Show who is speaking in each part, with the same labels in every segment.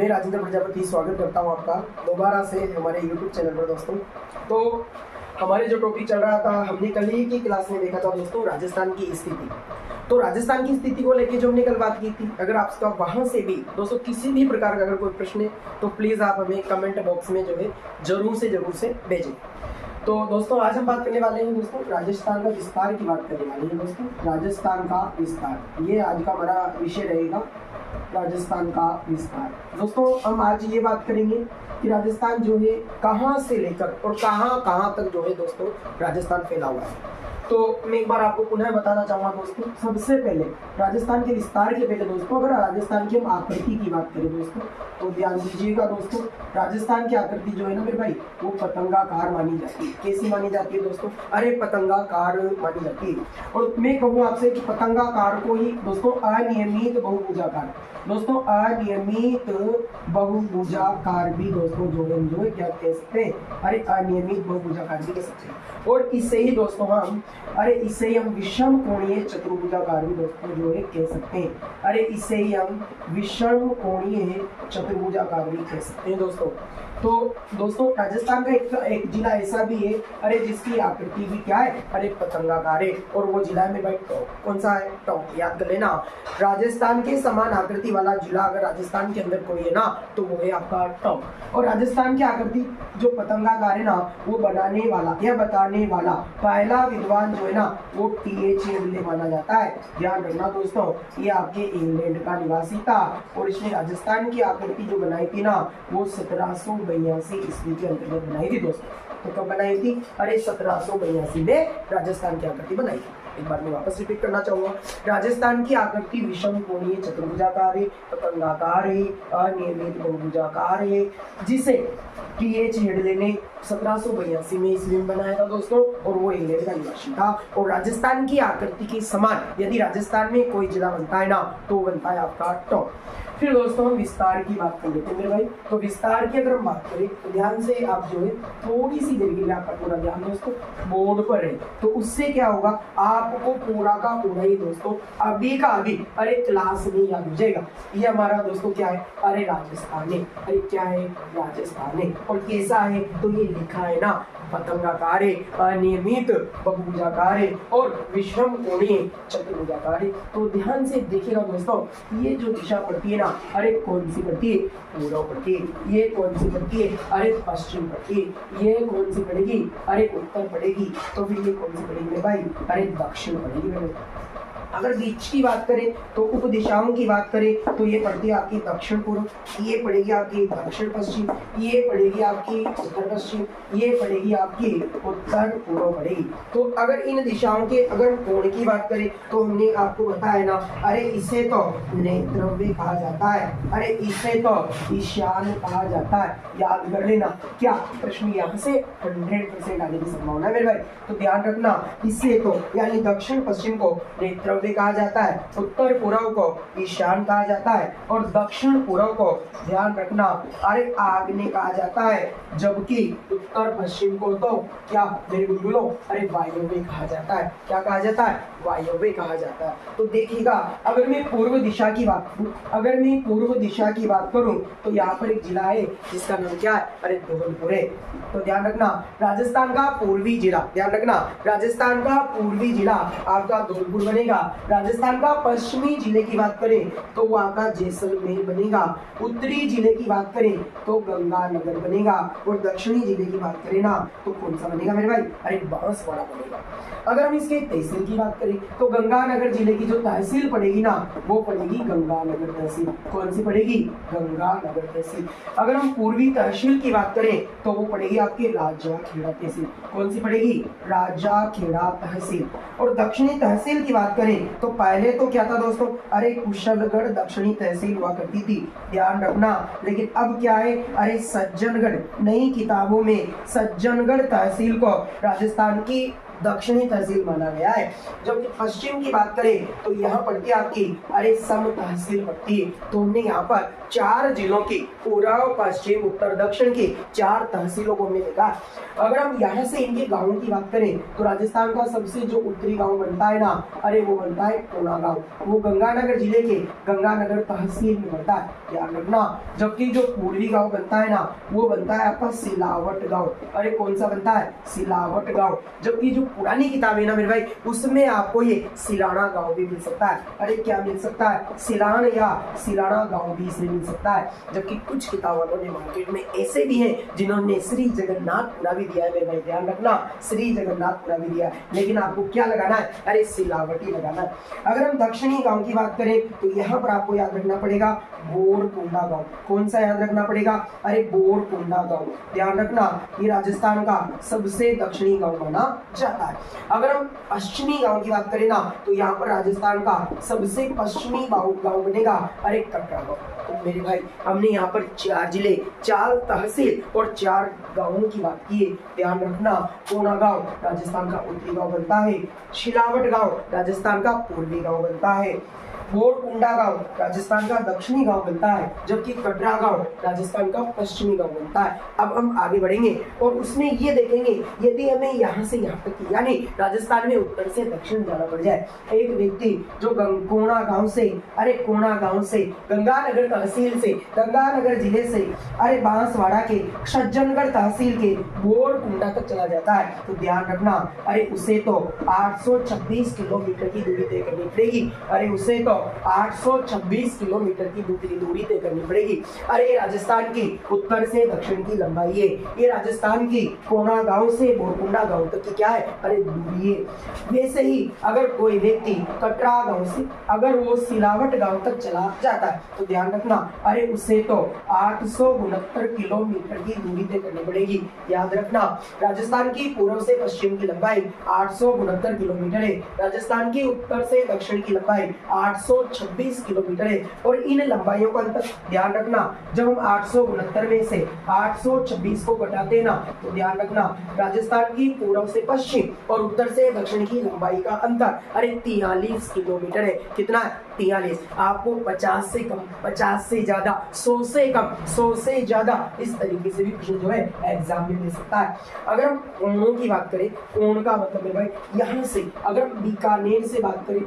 Speaker 1: मैं राजेंद्र प्रजापति स्वागत करता हूं आपका दोबारा से हमारे YouTube चैनल पर दोस्तों। तो हमारे जो टॉपिक चल रहा था, हमने कल ही की क्लास में देखा था दोस्तों राजस्थान की स्थिति। तो राजस्थान की स्थिति को लेके जो हमने कल बात की थी, अगर आपका वहां से भी दोस्तों किसी भी प्रकार का अगर कोई प्रश्न है तो प्लीज़ आप हमें कमेंट बॉक्स में जो है जरूर से भेजें। तो दोस्तों आज हम बात करने वाले हैं दोस्तों राजस्थान का विस्तार की बात करने वाले हैं दोस्तों। राजस्थान का विस्तार, ये आज का हमारा विषय रहेगा, राजस्थान का विस्तार। दोस्तों हम आज ये बात करेंगे कि राजस्थान जो है कहाँ से लेकर और कहाँ तक जो है दोस्तों राजस्थान फैला हुआ है। तो मैं एक बार आपको पुनः बताना चाहूँगा दोस्तों, सबसे पहले राजस्थान के विस्तार के पहले दोस्तों अगर राजस्थान की हम आकृति की बात करें दोस्तों तो ध्यान दीजिएगा दोस्तों, राजस्थान की आकृति जो है ना मेरे भाई वो पतंगाकार मानी जाती है। कैसी मानी जाती है दोस्तों? अरे पतंगाकार मानी जाती है। और मैं कहूँ आपसे कि पतंगाकार को ही दोस्तों अनियमित बहुभुजाकार, दोस्तों अनियमित बहुभुजाकार भी दोस्तों जो है क्या कह सकते हैं? अरे अनियमित बहुभुजाकार भी कह सकते हैं। और इससे ही दोस्तों इसे ही हम विषम कोणीय चतुर्भुजाकार भी दोस्तों जो है कह सकते हैं। अरे इसे ही हम विषम कोणीय चतुर्भुजाकार भी कह सकते हैं दोस्तों। तो दोस्तों राजस्थान का एक जिला ऐसा भी है अरे जिसकी आकृति भी क्या है? अरे पतंगाकार है। और वो जिला में भाई कौन सा है? टोंक। याद कर लेना, राजस्थान के समान आकृति वाला जिला अगर राजस्थान के अंदर कोई है ना तो वो है आपका टोंक। और राजस्थान की आकृति जो पतंगाकार है ना वो बनाने वाला या बताने वाला पहला विद्वान जो है ना वो TH हेडले माना जाता है। ध्यान रखना दोस्तों, ये आपके इंग्लैंड का निवासी था और इसने राजस्थान की आकृति जो बनाई थी ना वो 1782 ईस्वी के अंतर्गत बनाई थी दोस्तों। तो कब बनाई थी? अरे 1782 में राजस्थान की आकृति बनाई थी। एक बार मैं वापस रिपीट करना चाहूंगा, राजस्थान की आकृति विषम कोणीय चतुर्भुजाकार है, पतंगाकार है, अनियमित बहुभुजाकार है, जिसे TH हेडले ने 1782 में ईस्वी में बनाया था दोस्तों। और वो इंग्लैंड का निवासी था। और राजस्थान की आकृति के समान यदि राजस्थान में कोई जिला बनता है ना तो बनता है आपका टोंक। फिर दोस्तों हम विस्तार की बात कर लेते हैं मेरे भाई। तो विस्तार की अगर हम बात करें तो ध्यान से आप जो है थोड़ी सी देर के लिए आपका पूरा ध्यान दोस्तों बोर्ड पर है, तो उससे क्या होगा आपको पूरा का पूरा ही दोस्तों अभी का अभी अरे क्लास में याद हो जाएगा। ये हमारा दोस्तों क्या है? अरे राजस्थान है। अरे क्या है? राजस्थान है। और कैसा है? तो ये लिखा है ना पतंगाकार है, अनियमित बहुभुजाकार है और विषम कोणीय चतुर्भुजाकार है। तो ध्यान से देखिएगा दोस्तों, ये जो दिशा पड़ती है ना अरे कौन सी पड़ती है? पूर्व पड़ती है। ये कौन सी पड़ती है? अरे पश्चिम पड़ती है। ये कौन सी पड़ेगी? अरे उत्तर पड़ेगी। तो फिर ये कौन सी पड़ेगी मेरे भाई? अरे दक्षिण पड़ेगी मेरे। अगर बीच की बात करें तो उप दिशाओं की बात करें तो ये पड़ती है आपकी दक्षिण पूर्व, ये पड़ेगी आपकी दक्षिण पश्चिम, ये पड़ेगी आपकी उत्तर पश्चिम, ये पड़ेगी आपकी उत्तर पूर्व पड़ेगी। तो अगर इन दिशाओं के अगर कोण की बात करें तो हमने आपको बताया ना अरे इसे तो नेत्रव्य कहा जाता है, अरे इसे तो ईशान कहा जाता है। याद कर लेना, क्या प्रश्न यहाँ से 100% आने की संभावना है मेरे भाई। तो ध्यान रखना, इसे तो यानी दक्षिण पश्चिम को नेत्रव्य कहा जाता है, उत्तर पूर्व को ईशान कहा जाता है और दक्षिण पूर्व को ध्यान रखना अरे आग्नेय कहा जाता है, जबकि उत्तर पश्चिम को तो क्या मेरे बुलबुलो अरे वायव्य कहा जाता है। क्या कहा जाता है? वायव्य कहा जाता है। तो देखिएगा अगर मैं पूर्व दिशा की बात करूं तो यहाँ पर एक जिला है जिसका नाम क्या है? अरे धौलपुर है। तो ध्यान रखना राजस्थान का पूर्वी जिला, ध्यान रखना राजस्थान का पूर्वी जिला आपका धौलपुर बनेगा। राजस्थान का पश्चिमी जिले की बात करें तो वो आपका जैसलमेर बनेगा। उत्तरी जिले की बात करें तो गंगानगर बनेगा। और दक्षिणी जिले की बात करें ना तो कौन सा बनेगा मेरे भाई? अरे बांसवाड़ा बनेगा। अगर हम इसके तहसील की बात करें तो गंगानगर जिले की जो तहसील पड़ेगी ना वो पड़ेगी गंगानगर तहसील। कौन सी पड़ेगी? गंगानगर तहसील। अगर हम पूर्वी तहसील की बात करें तो वो पड़ेगी आपके राजाखेड़ा तहसील। कौन सी पड़ेगी? राजाखेड़ा तहसील। और दक्षिणी तहसील की बात करें तो पहले तो क्या था दोस्तों? अरे कुशलगढ़ दक्षिणी तहसील हुआ करती थी, ध्यान रखना। लेकिन अब क्या है? अरे सज्जनगढ़, नई किताबों में सज्जनगढ़ तहसील को राजस्थान की दक्षिणी तहसील माना गया है। जबकि पश्चिम की बात करें तो यहाँ पड़ती है आपकी अरे सम तहसील पड़ती है। तो हमने यहाँ पर 4 जिलों की पूर्व पश्चिम उत्तर दक्षिण की 4 तहसीलों को हमने देखा। अगर हम यहाँ से इनके गांवों की बात करें तो राजस्थान का सबसे जो उत्तरी गांव बनता है ना, अरे वो बनता है कोना गांव। वो गंगानगर जिले के गंगानगर तहसील में बनता है, ध्यान रखना। जबकि जो पूर्वी गांव बनता है ना, वो बनता है आपका सिलावट गांव। अरे कौन सा बनता है? सिलावट गांव। जबकि जो पुरानी किताब है ना मेरे भाई, उसमें आपको ये सिलाना गांव भी मिल सकता है। अरे क्या मिल सकता है? सिलान या सिलाना गांव भी इसमें मिल सकता है। जबकि कुछ किताब वालों ने मार्केट में ऐसे भी हैं जिन्होंने श्री जगन्नाथपुरा भी दिया है मेरे भाई, ध्यान रखना, श्री जगन्नाथपुरा भी दिया है। लेकिन आपको क्या लगाना है? अरे सिलावटी लगाना है। अगर हम दक्षिणी गांव की बात करें तो यहाँ पर आपको याद रखना पड़ेगा बोरकुंडा गांव। कौन सा याद रखना पड़ेगा? अरे बोरकुंडा गांव। ध्यान रखना, ये राजस्थान का सबसे दक्षिणी गांव माना जाता है। अगर हम पश्चिमी गांव की बात करें ना, तो यहाँ पर राजस्थान का सबसे पश्चिमी गांव बनेगा अरे कटरा गांव। तो मेरे भाई हमने यहाँ पर 4 जिले, 4 तहसील और 4 गांवों की बात की है। ध्यान रखना, कोना गांव राजस्थान का उत्तरी गांव बनता है, शिलावट गांव राजस्थान का पूर्वी गांव बनता है, बोरकुंडा गांव राजस्थान का दक्षिणी गांव बनता है, जबकि कटरा गांव राजस्थान का पश्चिमी गांव बनता है। अब हम आगे बढ़ेंगे और उसमें ये देखेंगे, यदि हमें यहाँ से यहाँ तक यानी राजस्थान में उत्तर से दक्षिण जाना पड़ जाए, एक व्यक्ति जो कोना गांव से, अरे कोना गांव से, गंगानगर तहसील से, गंगानगर जिले से, अरे बांसवाड़ा के, सज्जनगढ़ तहसील के बोरकुंडा तक चला जाता है, तो ध्यान रखना, अरे उसे तो 826 किलोमीटर की दूरी तय करनी पड़ेगी। अरे उसे तो 826 किलोमीटर की दूरी तय करनी पड़ेगी। अरे ये राजस्थान की उत्तर से दक्षिण की लंबाई है। ये राजस्थान की कोना गांव से बोरकुंडा गांव तक की क्या है? अरे दूरी है। वैसे ही अगर कोई व्यक्ति कटरा गांव से अगर वो सिलावट गांव तक चला जाता है, तो ध्यान रखना, अरे उसे तो 869 किलोमीटर की दूरी तय करनी पड़ेगी। याद रखना, राजस्थान की पूर्व से पश्चिम की लंबाई 869 किलोमीटर है, राजस्थान की उत्तर से दक्षिण की लंबाई 826 किलोमीटर है। और इन लंबाइयों का अंतर ध्यान रखना, जब हम 869 में से 826 को घटाते हैं ना, तो ध्यान रखना राजस्थान की पूर्व से पश्चिम और उत्तर से दक्षिण की लंबाई का अंतर अरे 43 किलोमीटर है। कितना है? 43। आपको 50 से कम, 50 से ज्यादा, 100 से कम, 100 से ज्यादा, इस तरीके से भी प्रश्न जो है एग्जाम में मिल सकता है। अगर हम कोणों की बात करें, कोण का मतलब है भाई यहाँ से अगर हम बीकानेर से बात करें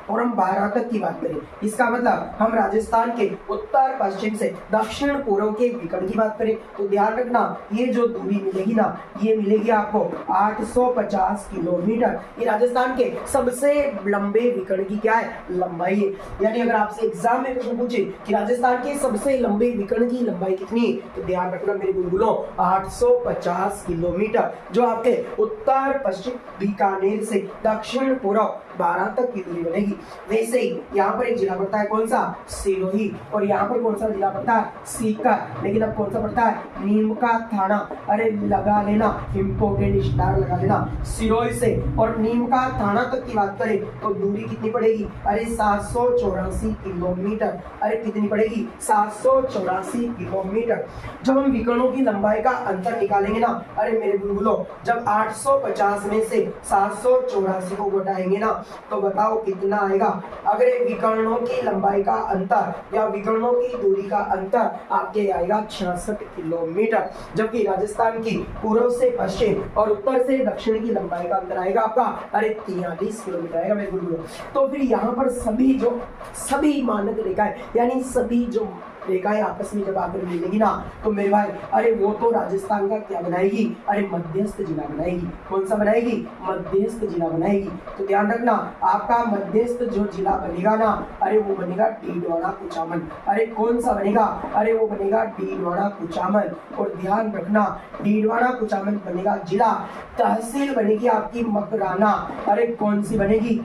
Speaker 1: और हम 12 तक की बात करें, इसका मतलब हम राजस्थान के उत्तर पश्चिम से दक्षिण पूर्व के विकर्ण की बात करें, तो ध्यान रखना ये जो दूरी मिलेगी ना, ये मिलेगी आपको 850 किलोमीटर। ये राजस्थान के सबसे लंबे विकर्ण की क्या है? लंबाई है। यानी अगर आपसे एग्जाम में प्रश्न पूछे कि राजस्थान के सबसे लंबे विकर्ण की लंबाई कितनी है, तो ध्यान रखना मेरे बुलबुलों 850 किलोमीटर, जो आपके उत्तर पश्चिम बीकानेर से दक्षिण पूर्व 12 तक की दूरी बनेगी। वैसे ही यहाँ पर एक जिला पड़ता है, कौन सा? सिरोही। और यहाँ पर कौन सा जिला पड़ता है? सीकर। लेकिन अब कौन सा पड़ता है? नीम का थाना। अरे लगा लेना, इंपोर्टेंट स्टार लगा लेना। सिरोही से और नीम का थाना तक की बात करें तो दूरी कितनी पड़ेगी? अरे 784 किलोमीटर। अरे कितनी पड़ेगी? 784 किलोमीटर। जब हम विकर्णों की लंबाई का अंतर निकालेंगे ना, अरे मेरे बुलबुलों, जब 850 में से 784 को घटाएंगे ना, तो बताओ कितना आएगा? अगर विकर्णों की लंबाई का अंतर या विकर्णों की दूरी का अंतर आपके आएगा 66 किलोमीटर। जबकि राजस्थान की पूर्व से पश्चिम और उत्तर से दक्षिण की लंबाई का अंतर आएगा आपका अरे 43 किलोमीटर आएगा मेरे गुरु। तो फिर यहाँ पर सभी मानक रेखाएं यानी सभी जो रेखाएं आपस में जब आकर मिलेगी ना, तो मेरे भाई अरे वो तो राजस्थान का क्या बनाएगी? अरे मध्यस्थ जिला बनाएगी। कौन सा बनाएगी? मध्यस्थ जिला बनाएगी। तो ध्यान रखना आपका मध्यस्थ जो जिला बनेगा ना, अरे वो बनेगा डीडवाना कुचामन। अरे कौन सा बनेगा? अरे वो बनेगा डीडवाना कुचामन। और ध्यान रखना डीडवाना कुचामन बनेगा जिला, तहसील बनेगी आपकी मकराना। अरे कौन सी बनेगी?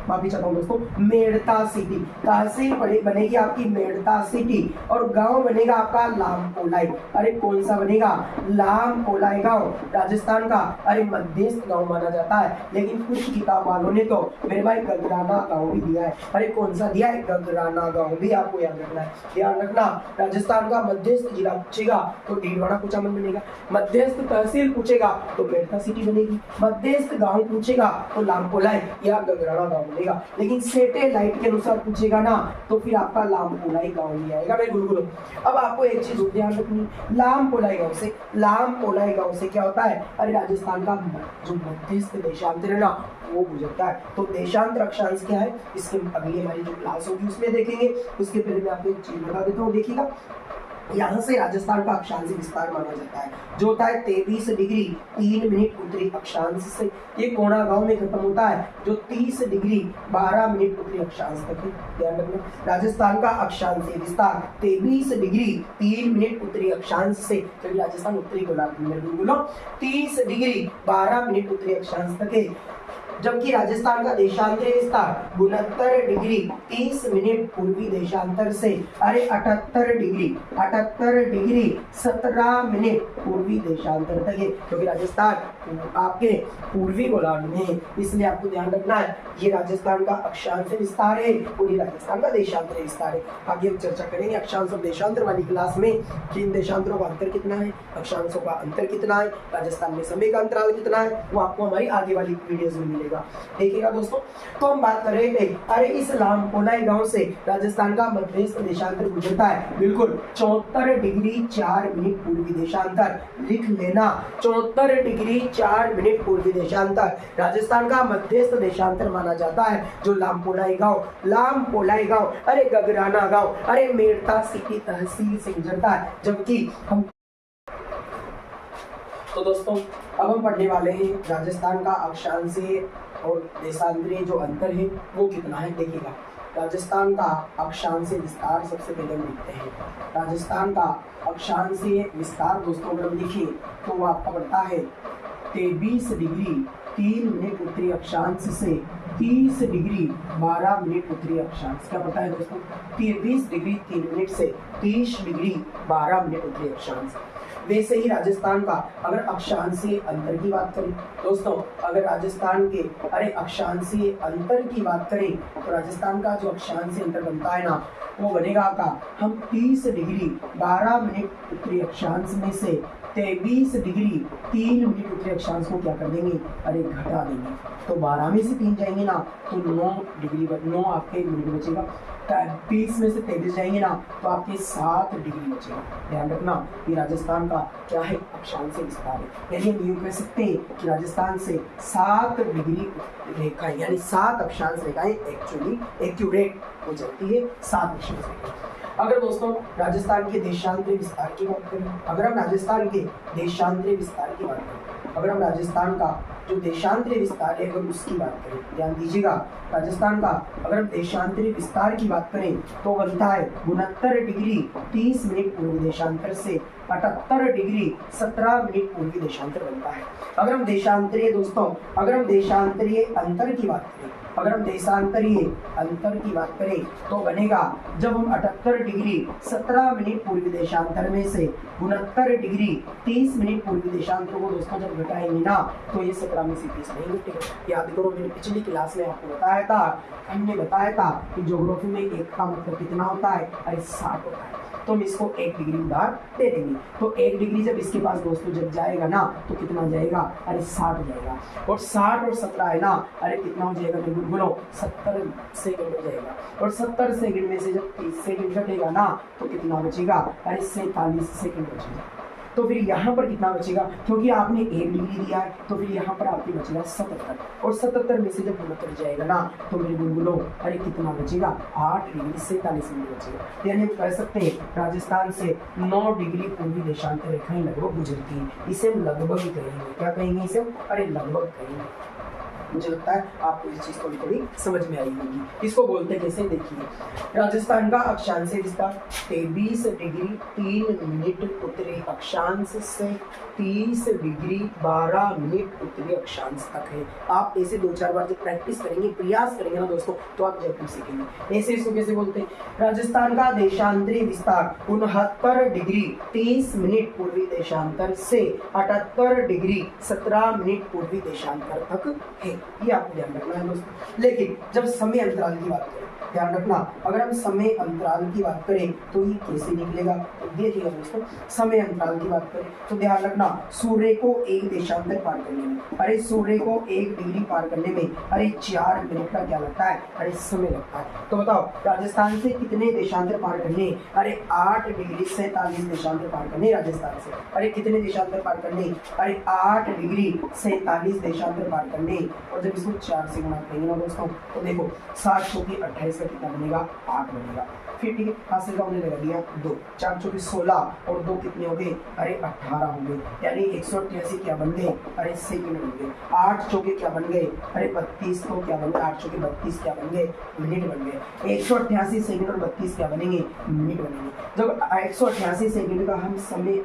Speaker 1: माफी चाहता हूँ दोस्तों, मेड़ता सिटी। कहाँ से बनेगी आपकी मेड़ता सिटी, और गांव बनेगा आपका लामकोलाई। अरे कौन सा बनेगा? लामकोलाई गांव, राजस्थान का अरे मध्यस्थ गांव माना जाता है। लेकिन कुछ किताब वालों ने तो मेरे भाई गगराना गांव भी दिया है। अरे कौन सा दिया है? गगराना गांव भी आपको याद रखना है। ध्यान रखना, राजस्थान का मध्यस्थ जिला पूछेगा तो डीडवाड़ा कुचामन बनेगा, मध्यस्थ तहसील पूछेगा तो मेड़ता सिटी बनेगी, मध्यस्थ गांव पूछेगा तो लामकोलाई या गगराना गांव बनेगा। लेकिन सैटेलाइट के अनुसार पूछेगा ना तो फिर आपका लामकोलाई गांव ही आएगा भाई गुरुकुल। अब आपको एक चीज ध्यान रखनी, लामकोलाई गांव से क्या होता है? अरे राजस्थान का जो मध्यस्थ देशांतर है ना वो गुजरता है। तो देशांतर अक्षांश क्या है, इसके अगली हमारी जो क्लास होगी उसमें देखेंगे। उसके पहले मैं आपको एक चीज बता देता हूँ, देखिएगा यहाँ से राजस्थान का अक्षांशीय विस्तार माना जाता है जो होता है 23 डिग्री 3 मिनट उत्तरी अक्षांश से। ये कोणा गांव में खत्म होता है जो 30 डिग्री 12 मिनट उत्तरी अक्षांश तक है। ध्यान रखना, राजस्थान का अक्षांशीय विस्तार 23 डिग्री 3 मिनट उत्तरी अक्षांश से, क्योंकि राजस्थान उत्तरी गोलार्ध में बोलो 30 डिग्री 12 मिनट उत्तरी अक्षांश तक है। जबकि राजस्थान का देशांतरीय विस्तार 69 डिग्री 30 मिनट पूर्वी देशांतर से अरे 78 डिग्री 17 मिनट पूर्वी देशांतर तक है, क्योंकि राजस्थान आपके पूर्वी गोलार्ध में है। इसलिए आपको ध्यान रखना है ये राजस्थान का अक्षांशीय विस्तार है और ये राजस्थान का देशांतरीय विस्तार है। आगे हम चर्चा करेंगे अक्षांश और देशांतर वाली क्लास में कि इन देशांतरों का अंतर कितना है, अक्षांशों का अंतर कितना है, राजस्थान में समय का अंतराल कितना है, वो आपको हमारी आगे वाली वीडियोस में मिलेगा। देखिएगा दोस्तों, तो हम बात कर रहे थे अरे इस लामकोलाई गांव से राजस्थान का मध्यस्थ देशांतर गुजरता है। बिल्कुल 74 डिग्री 4 मिनट पूर्वी देशांतर, लिख लेना 74 डिग्री 4 मिनट पूर्वी देशांतर राजस्थान का मध्यस्थ देशांतर माना जाता है। जो लामकोलाई गांव अरे गगराना गांव अरे मेड़ता सिटी तहसील से गुजरता है। जबकि हम तो दोस्तों अब हम पढ़ने वाले हैं राजस्थान का अक्षांशीय और देशांतरीय जो अंतर है वो कितना है। देखिएगा राजस्थान का अक्षांशीय विस्तार सबसे पहले हम लिखते हैं। राजस्थान का अक्षांशीय विस्तार दोस्तों अगर हम लिखें तो वो आपका बढ़ता है 23 डिग्री 3 मिनट उत्तरी अक्षांश से 30 डिग्री 12 मिनट उत्तरी अक्षांश। क्या पता है दोस्तों? 23 डिग्री 3 मिनट से 30 डिग्री 12 मिनट उत्तरी अक्षांश। वैसे ही राजस्थान का अगर अक्षांशीय अंतर की बात करें दोस्तों, अगर राजस्थान के अरे अक्षांशीय अंतर की बात करें तो राजस्थान का जो अक्षांशीय अंतर बनता है ना वो बनेगा का हम 30 डिग्री 12 मिनट उत्तरी अक्षांश में से 23 डिग्री 3 मिनट उत्तरी अक्षांश को क्या कर देंगे? अरे घटा देंगे। तो 12 में से 3 जाएंगे ना तो 9 डिग्री 9 आपके मिनट बचेगा। 30 में से 23 जाएंगे ना तो आपके 7 डिग्री बचेगा। ध्यान रखना ये राजस्थान का क्या है? अक्षांशीय विस्तार है। यानी हम यूँ कह सकते हैं कि राजस्थान से 7 डिग्री रेखाएं यानी 7 अक्षांश रेखाएं एक्चुअली एक्यूरेट हो जाती है 7 अक्षांश रेखाएं। अगर दोस्तों राजस्थान के देशांतरीय विस्तार की बात करें, अगर हम राजस्थान के देशांतरीय विस्तार की बात करें, अगर हम राजस्थान का जो देशांतरीय विस्तार है अगर उसकी बात करें, ध्यान दीजिएगा राजस्थान का अगर हम देशांतरीय विस्तार की बात करें तो बनता है 69 डिग्री 30 मिनट पूर्वी देशांतर से 78 डिग्री 17 मिनट पूर्वी देशांतर बनता है। अगर हम देशांतरीय दोस्तों अगर हम देशांतरीय अंतर की बात करें, अगर हम देशांतरीय अंतर की बात करें तो बनेगा जब हम 78 डिग्री 17 मिनट पूर्वी देशांतर में से 69 डिग्री 30 मिनट पूर्वी देशांतर को दोस्तों जब घटाएंगे ना तो ये 17 में से 30 नहीं घटेगा। याद करो मैंने पिछली क्लास में आपको बताया था, हमने बताया था कि ज्योग्राफी में एक का मतलब कितना होता है? अरे 60 होता है। तो हम इसको 1 डिग्री उधार दे देंगे। तो 1 डिग्री जब इसके पास दोस्तों जब जाएगा ना तो कितना जाएगा? अरे 60 जाएगा। और 60 और 17 है ना, अरे कितना हो जाएगा? बोलो 70 सेकंड हो जाएगा। और 70 सेकंड में से जब 30 सेकंड घटेगा ना तो कितना बचेगा? अरे 47 सेकंड बचेगा। तो फिर यहाँ पर कितना बचेगा? क्योंकि आपने 1 डिग्री दिया है तो फिर यहाँ पर आपकी बचेगा 77। और 77 में से जब 69 जाएगा ना तो मेरे बुलबुलों अरे कितना बचेगा? 8 डिग्री 47 मिनट बचेगा। यानी हम कह सकते हैं राजस्थान से 9 डिग्री पूर्वी देशांतर रेखाएं लगभग गुजरती है। इसे हम लगभग ही कहेंगे। क्या कहेंगे इसे? अरे लगभग कहेंगे। मुझे लगता है आपको इस चीज थोड़ी थोड़ी समझ में आई होगी। इसको बोलते कैसे देखिए, राजस्थान का अक्षांश विस्तार 23 डिग्री 3 मिनट उत्तरी अक्षांश से 30 डिग्री 12 मिनट उत्तरी अक्षांश तक है। आप ऐसे 2-4 बार जब प्रैक्टिस करेंगे, प्रयास करेंगे ना दोस्तों, तो आप जयपुर सीखेंगे। ऐसे इसको कैसे बोलते हैं, राजस्थान का देशांतरी विस्तार 69 डिग्री 30 मिनट पूर्वी देशांतर से 78 डिग्री 17 मिनट पूर्वी देशांतर तक है। ये आपको ध्यान रखना है दोस्तों। लेकिन जब समय अंतराल की बात करें, ध्यान रखना, अगर हम समय अंतराल की बात करें तो ये कैसे निकलेगा, तो देखिएगा दोस्तों। समय अंतराल की बात करें तो ध्यान रखना, सूर्य को एक देशांतर पार करने में, अरे सूर्य को 1 डिग्री पार करने में अरे 4 मिनट का क्या लगता है, अरे समय लगता है। तो बताओ राजस्थान से कितने देशांतर पार करने, अरे 8 डिग्री 47 देशांतर पार करने राजस्थान से। अरे कितने देशांतर पार करने, अरे 8 डिग्री 47 देशांतर पार करने। और जब इसको 4 से गुणा करेंगे ना दोस्तों, तो देखो 7 चौकी 28 का कितना बनेगा, 8 बनेगा। फिर ठीक है, हासिल का हमने लगा दिया 2, 4 चौकी 16 और 2 कितने हो गए, अरे 18 हो गए। यानी 188 क्या बन गए, अरे सेकंड बन गए। 8 चौके क्या बन गए, अरे 32 तो क्या बन गए, 8 चौके 32 क्या बन गए, मिनट बन गए। 188 सेकंड और 32 क्या बनेंगे, मिनट बनेंगे। जब 188 सेकंड का हम समय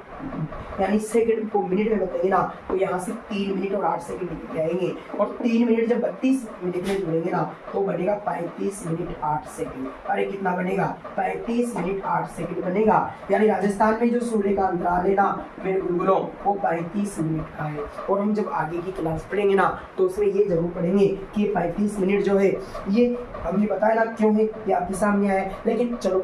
Speaker 1: यानी सेकंड को मिनट में बताएंगे ना, तो यहाँ से 3 मिनट और 8 सेकंड निकल जाएंगे। और 3 मिनट जब 32 मिनट में जुड़ेंगे ना, तो बनेगा 35 मिनट 8 सेकंड। अरे कितना बनेगा, 35 मिनट 8 सेकंड बनेगा। यानी राजस्थान में जो सूर्य का अंतराल है ना मेरे गुरुकुलों, वो 35 मिनट का है। और हम जब आगे की क्लास पढ़ेंगे ना, तो उसमें ये जरूर पढ़ेंगे कि 35 मिनट जो है ये हमने बताया ना क्यों है, ये आपके सामने आया है। लेकिन चलो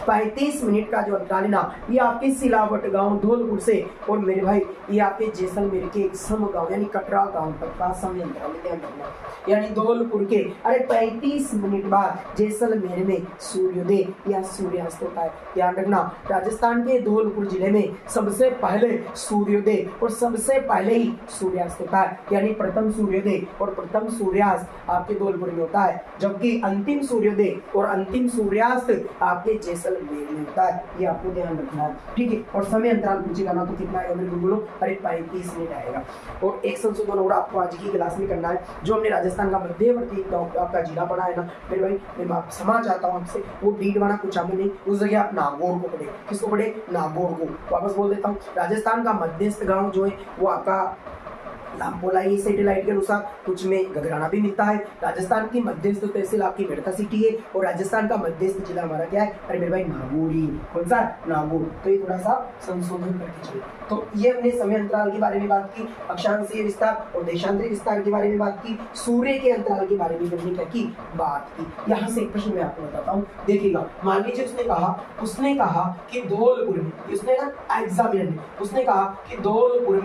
Speaker 1: 35 मिनट का जो अंतराल है ना, ये आपके सिलावट गांव धौलपुर से, और मेरे भाई ये आपके जैसलमेर के सम गांव यानी कटरा गांव तक का समय अंतराल ध्यान रखना। यानी धौलपुर के अरे 35 मिनट बाद जैसलमेर में सूर्योदय या सूर्यास्त होता है। ध्यान रखना, राजस्थान के धौलपुर जिले में सबसे पहले सूर्योदय और सबसे पहले ही सूर्यास्त होता है। यानी प्रथम सूर्योदय और प्रथम सूर्यास्त आपके धौलपुर में होता है, जबकि अंतिम सूर्योदय और अंतिम सूर्यास्त आपके जैसलमेर में होता है। ये आपको ध्यान रखना है, ठीक है। और समय अंतराल पूछेगा ना, तो कितना आएगा मेरे गुरुकुलों, अरे 35 मिनट आएगा। और एक संशोधन और आपको आज की क्लास में करना है, जो हमने राजस्थान का मध्यवर्ती आपका जिला पढ़ा है ना मेरे भाई, मैं क्षमा चाहता हूँ आपसे, वो डीड वाला कुछ आपने नहीं, उस जगह आप नागौर को पढ़े। किसको पढ़े, नागौर को। वापस बोल देता हूँ, राजस्थान का मध्यस्थ गांव जो है वो आपका लामपोला ही सैटेलाइट के अनुसार, कुछ में गगराना भी मिलता है। राजस्थान की मध्यस्थ तहसील आपकी मेड़ता सिटी है, और राजस्थान का मध्यस्थ जिला हमारा क्या है, अरे मेरे भाई नागौर ही। कौन सा, नागौर। तो ये थोड़ा सा संशोधन करके चलिए। तो ये हमने समय अंतराल के बारे में बात की, अक्षांशीय विस्तार और देशांतरी विस्तार के बारे में बात की, सूर्य के अंतराल के बारे में हमने क्या की, बात की। यहाँ से एक प्रश्न मैं आपको बताता हूँ, देखिएगा। मान लीजिए उसने कहा कि धौलपुर में, उसने ना एग्जामिनर ने उसने कहा कि धौलपुर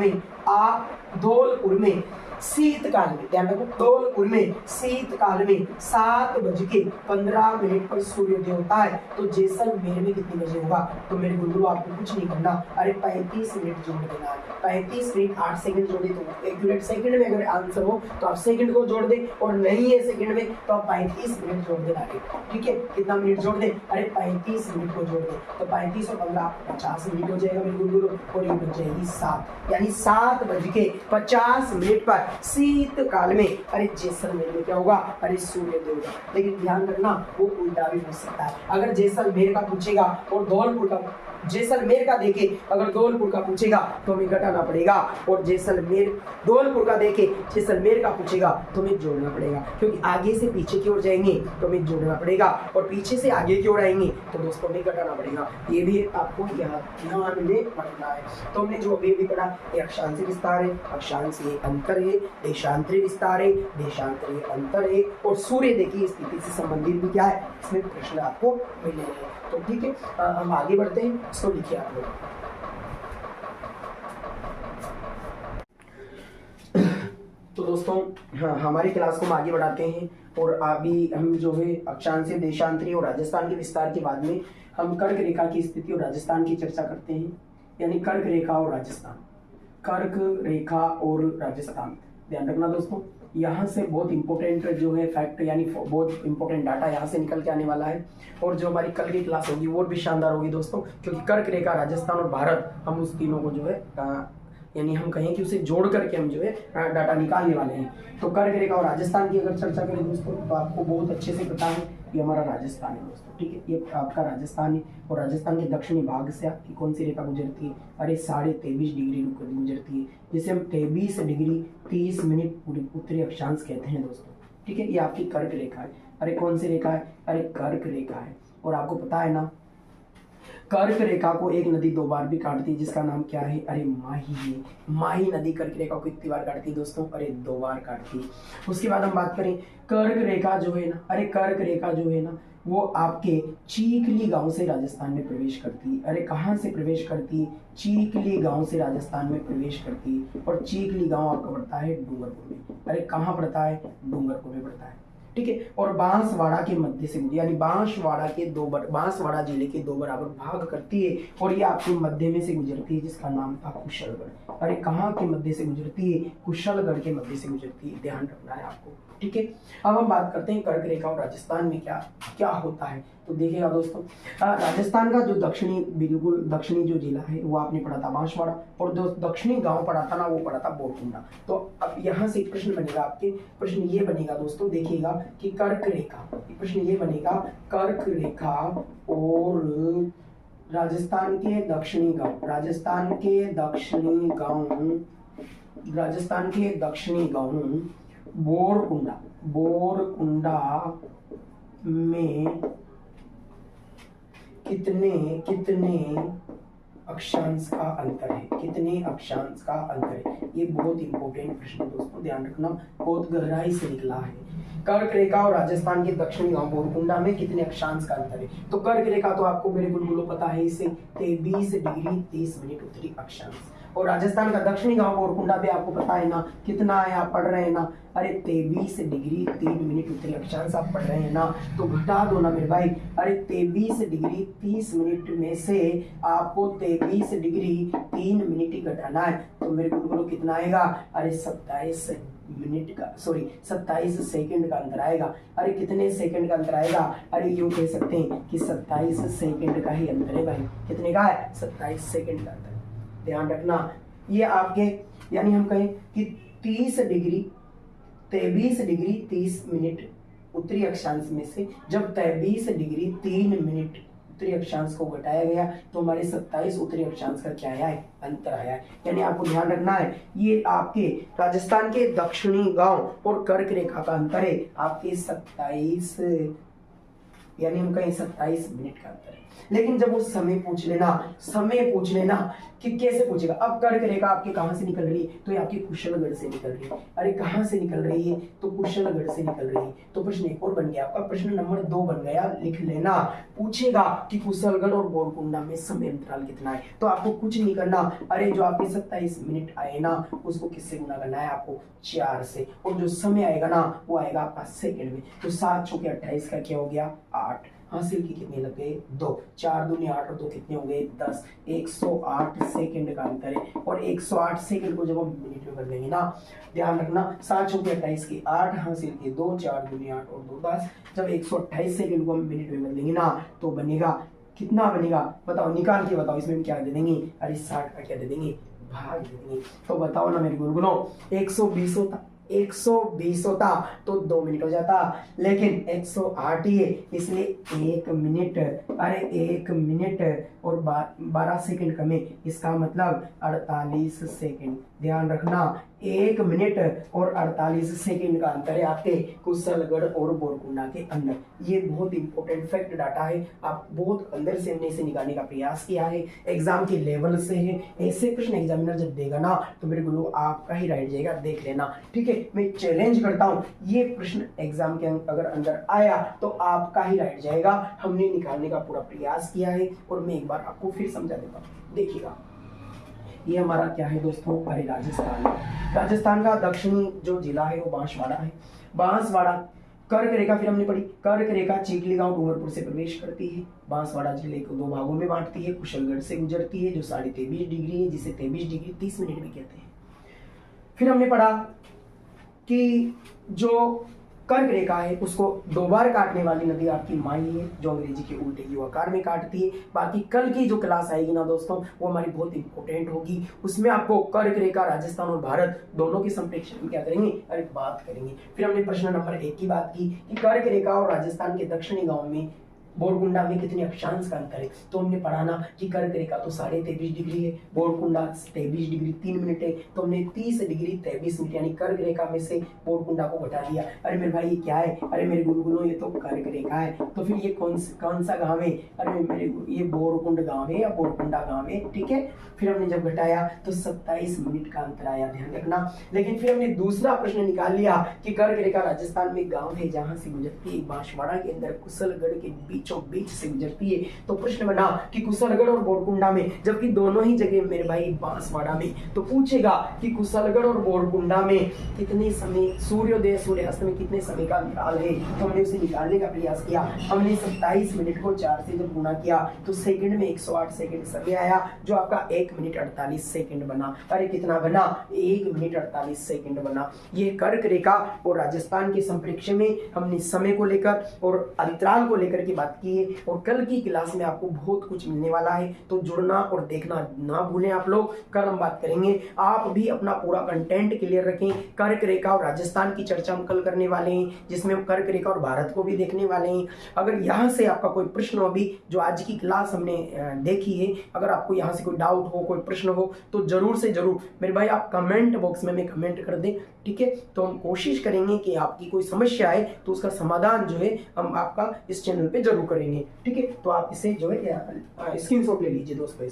Speaker 1: में शीतकाल में, ध्यान रखो, धौलपुर में शीतकाल में 7:15 पर सूर्योदय होता है। तो जैसलमेर में कितने बजे होगा, तो मेरे गुरु आपको कुछ नहीं करना, अरे 35 मिनट जोड़ देना। 35 मिनट 8 सेकंड जोड़े तो एक्यूरेट सेकंड में अगर आंसर हो तो आप सेकंड को जोड़ दे, और नहीं है सेकंड में तो आप 35 मिनट जोड़ देना। ठीक है, कितना मिनट जोड़ दे, अरे 35 मिनट को जोड़ दे, तो 35 और 15 50 मिनट हो जाएगा मेरे गुरु, और ये बन जाएगी 7, यानी 7:50 पर शीतकाल में अरे जैसलमेर में क्या होगा, अरे सूर्योदय होगा। लेकिन ध्यान रखना, वो उल्टा भी हो सकता है। अगर जैसलमेर का पूछेगा और धौलपुर का, जैसलमेर का देखे अगर धौलपुर का पूछेगा तो हमें घटाना पड़ेगा, और धौलपुर का देखे जैसलमेर का पूछेगा तो हमें जोड़ना पड़ेगा, क्योंकि आगे से पीछे की ओर जाएंगे तो हमें जोड़ना पड़ेगा, और पीछे से आगे की ओर आएंगे तो दोस्तों हमें घटाना पड़ेगा। ये भी आपको ध्यान में रखना है। तो हमने जो अभी पढ़ा, ये अक्षांशीय विस्तार है, अक्षांशीय अंतर है, देशांतरीय विस्तार है, देशांतरीय अंतर है, और सूर्योदय की स्थिति से संबंधित भी क्या है, इसमें प्रश्न आपको मिलेंगे। तो ठीक है, हम आगे बढ़ते हैं, इसको लिखिए आप लोग। तो दोस्तों हाँ, हमारी क्लास को हम आगे बढ़ाते हैं, और अभी हम जो है अक्षांशीय, देशांतरीय और राजस्थान के विस्तार के बाद में हम कर्क रेखा की स्थिति और राजस्थान की चर्चा करते हैं। यानी कर्क रेखा और राजस्थान, कर्क रेखा और राजस्थान। ध्यान रखना दोस्तों, यहाँ से बहुत इंपॉर्टेंट जो है फैक्ट, यानी बहुत इंपॉर्टेंट डाटा यहाँ से निकल के आने वाला है, और जो हमारी कल की क्लास होगी वो भी शानदार होगी दोस्तों, क्योंकि कर्क रेखा, राजस्थान और भारत, हम उस तीनों को जो है यानी हम कहें कि उसे जोड़ करके हम जो है डाटा निकालने वाले हैं। तो कर्क रेखा और राजस्थान की अगर चर्चा करें दोस्तों तो आपको बहुत अच्छे से पता है ये हमारा राजस्थान है दोस्तों, ठीक है, ये आपका राजस्थान है। और राजस्थान के दक्षिणी भाग से आपकी कौन सी रेखा गुजरती है? अरे 23.5 डिग्री गुजरती है, जिसे हम 23 डिग्री 30 मिनट उत्तरी अक्षांश कहते हैं दोस्तों, ठीक है। ये आपकी कर्क रेखा है। अरे कौन सी रेखा है? अरे कर्क रेखा है। और आपको पता है ना कर्क रेखा को एक नदी 2 बार भी काटती है, जिसका नाम क्या है? अरे माही है। माही नदी कर्क रेखा को कितनी बार काटती है दोस्तों? अरे 2 बार काटती है। उसके बाद हम बात करें कर्क रेखा जो है ना, अरे कर्क रेखा जो है ना वो आपके चीखली गांव से राजस्थान में प्रवेश करती है। अरे कहाँ से प्रवेश करती है? चीखली गांव से राजस्थान में प्रवेश करती है। और चीखली गांव आपका पड़ता है डूंगरपुर में। अरे कहाँ पड़ता है? डूंगरपुर में पड़ता है, ठीक है। और बांसवाड़ा के मध्य से यानी बांसवाड़ा जिले के 2 बराबर भाग करती है और ये आपके मध्य में से गुजरती है, जिसका नाम था कुशलगढ़। अरे कहाँ के मध्य से गुजरती है? कुशलगढ़ के मध्य से गुजरती है, ध्यान रखना है आपको, ठीक है। अब हम बात करते हैं कर्क रेखा और राजस्थान में क्या क्या होता है। तो देखिएगा दोस्तों, राजस्थान का जो बिल्कुल दक्षिणी जो जिला है वो आपने पढ़ा था बांसवाड़ा, और जो दक्षिणी गांव पढ़ा था ना वो पढ़ा था बोरकुंडा। तो अब यहाँ से एक प्रश्न बनेगा आपके, प्रश्न ये बनेगा दोस्तों, देखिएगा कि कर्क रेखा, प्रश्न ये बनेगा कर्क रेखा और राजस्थान के दक्षिणी गांव बोरकुंडा में कितने अक्षांश का अंतर है? कितने अक्षांश का अंतर है? ये बहुत इंपॉर्टेंट प्रश्न है दोस्तों, ध्यान रखना, बहुत गहराई से निकला है। कर्क रेखा और राजस्थान के दक्षिणी गांव बोरकुंडा में कितने अक्षांश का अंतर है? तो कर्क रेखा तो आपको मेरे बुलबुलों पता है, इसे 23 डिग्री 30 मिनट उत्तरी अक्षांश। और राजस्थान का दक्षिणी गांव बोरकुंडा भी आपको पता है ना कितना है, आप पढ़ रहे हैं ना, अरे 23 डिग्री 3 मिनट उत्तरी अक्षांश आप पढ़ रहे हैं ना, तो घटा दो ना मेरे भाई। अरे 23 डिग्री 30 मिनट में से आपको 23 डिग्री 3 मिनट ही घटाना है, तो मेरे बुलबुलों कितना आएगा? अरे 27 सेकंड का अंतर आएगा। अरे कितने सेकंड का अंतर आएगा? अरे यूं कह सकते हैं कि 27 सेकंड का ही अंतर है भाई। कितने का है? 27 सेकंड का अंतर। ध्यान रखना, ये आपके यानी हम कहें कि 23 डिग्री 30 मिनट उत्तरी अक्षांश में से जब 23 डिग्री 3 मिनट उत्तरी अक्षांश को घटाया गया तो हमारे 27 उत्तरी अक्षांश का क्या आया है? अंतर आया है। यानी आपको ध्यान रखना है, ये आपके राजस्थान के दक्षिणी गांव और कर्क रेखा का अंतर है आपके 27, यानी हम कहें 27 मिनट का अंतर है। लेकिन जब वो समय पूछ लेना कि कैसे पूछेगा। अब कर्क रेखा आपके कहां से निकल रही है? तो ये आपकी कुशलगढ़ से निकल रही है। अरे कहां से निकल रही है? तो कुशलगढ़ से निकल रही है। तो प्रश्न एक और बन गया आपका, प्रश्न नंबर 2 बन गया, लिख लेना। पूछेगा कि कुशलगढ़ और बोरकुंडा में समय अंतराल कितना है, तो आपको कुछ नहीं करना। अरे जो आपके 27 मिनट आए ना उसको किससे गुना करना है? आपको 4 से, और जो समय आएगा ना वो आएगा आपका सेकंड में। तो 7 चौके 28 का क्या हो गया? 8। हासिल की कितने लग गए? 2। 4 दूनी 8 और 2 कितने हो गए? 10। 108 सेकंड का अंतर है। और 108 सेकंड को जब हम मिनट में बदलेंगे ना, ध्यान रखना, 7 चौके 28 के 8, हासिल के 2, 4 दूनी 8 और 2 10। जब 128 सेकंड को हम मिनट में बदलेंगे ना तो बनेगा कितना? बनेगा बताओ, निकाल के बताओ, इसमें क्या दे देंगे? अरे 60 का क्या दे देंगे? भाग दे देंगे। तो बताओ ना मेरे गुरुगुणों, 120 होता तो 2 मिनट हो जाता, लेकिन 108 ही है इसलिए 1 मिनट, अरे 1 मिनट और 12 सेकंड कम है, इसका मतलब 48 सेकंड। ध्यान रखना, 1 मिनट और 48 सेकंड का अंतर है आपके कुशलगढ़ और बोरकुंडा के अंदर। ये बहुत इंपॉर्टेंट फैक्ट डाटा है, आप बहुत अंदर से हमने इसे निकालने का प्रयास किया है, एग्जाम के लेवल से है। ऐसे प्रश्न एग्जामिनर जब देगा ना तो मेरे गुरु आपका ही राइट जाएगा, देख लेना, ठीक है। मैं चैलेंज करता हूँ, ये प्रश्न एग्जाम के अगर अंदर आया तो आपका ही राइट जाएगा। हमने निकालने का पूरा प्रयास किया है और मैं एक बार आपको फिर समझा देता हूँ। देखिएगा, ये हमारा क्या है दोस्तों? अरे राजस्थान का दक्षिणी जो जिला है वो बांसवाड़ा है। बांसवाड़ा कर्क रेखा फिर हमने पढ़ी, कर्क रेखा चीखली गांव डूंगरपुर से प्रवेश करती है, बांसवाड़ा जिले को 2 भागों में बांटती है, कुशलगढ़ से गुजरती है जो 23.5 डिग्री है, जिसे 23 डिग्री 30 मिनट भी कहते हैं। फिर हमने पढ़ा कि जो कर्क रेखा है उसको 2 बार काटने वाली नदी आपकी माई है, जो अंग्रेजी के उल्टे यू आकार में काटती है। बाकी कल की जो क्लास आएगी ना दोस्तों, वो हमारी बहुत इंपॉर्टेंट होगी। उसमें आपको कर्क रेखा, राजस्थान और भारत दोनों के संप्रेक्षण में क्या करेंगे, अरे बात करेंगे। फिर हमने प्रश्न नंबर 1 की बात की कि कर्क रेखा और राजस्थान के दक्षिणी गांव में बोरकुंडा में कितने अक्षांश का अंतर है। तो हमने पढ़ा ना कि कर्क रेखा तो 23.5 डिग्री है, बोरकुंडा 23 डिग्री 3 मिनट है, तो हमने 30 डिग्री 23 मिनट यानी कर्क रेखा में से बोरकुंडा को घटा दिया। अरे मेरे भाई ये क्या है, अरे मेरे गुलगुलों ये तो कर्क रेखा है, तो फिर ये कौन सा गांव है, अरे मेरे ये बोरकुंड गांव है या बोरकुंडा गांव है, ठीक है। फिर हमने जब घटाया तो 27 मिनट का अंतर आया, ध्यान रखना। लेकिन फिर हमने दूसरा प्रश्न निकाल लिया कि कर्क रेखा राजस्थान में गांव है जहां से गुजरती है, बांसवाड़ा के अंदर कुशलगढ़ के बीचों बीच से गुजरती है। तो प्रश्न बना कि कुशलगढ़ और बोरकुंडा में, जबकि दोनों ही जगह मेरे भाई बांसवाड़ा में, तो पूछेगा कि कुशलगढ़ और बोरकुंडा में कितने समय सूर्योदय सूर्यास्त में कितने समय का अंतराल है। तो हमने उसे निकालने का प्रयास किया। हमने 27 मिनट को 4 से जब गुणा किया तो सेकंड में 108 सेकंड समय आया, जो आपका 1 मिनट 48 सेकंड बना। अरे कितना बना, 1 मिनट 48 सेकंड बना। ये कर्क रेखा और राजस्थान के संप्रेक्ष्य में हमने समय को लेकर और अंतराल को लेकर की बात की है। और कल की क्लास में आपको बहुत कुछ मिलने वाला है, तो जुड़ना और देखना ना भूलें आप लोग। कल हम बात करेंगे, आप भी अपना पूरा कंटेंट क्लियर रखें। कर्क रेखा और राजस्थान की चर्चा हम कल करने वाले हैं, जिसमें हम कर्क रेखा और भारत को भी देखने वाले हैं। अगर यहाँ से आपका कोई प्रश्न हो, अभी जो आज की क्लास हमने देखी है, अगर आपको यहाँ से कोई डाउट हो, कोई प्रश्न हो, तो जरूर से जरूर मेरे भाई आप कमेंट बॉक्स में कमेंट कर दें, ठीक है। तो हम कोशिश करेंगे कि आपकी कोई समस्या है तो उसका समाधान जो है हम आपका इस चैनल पे जरूर करेंगे, ठीक है। तो आप इसे जो है स्क्रीनशॉट ले लीजिए दोस्तों।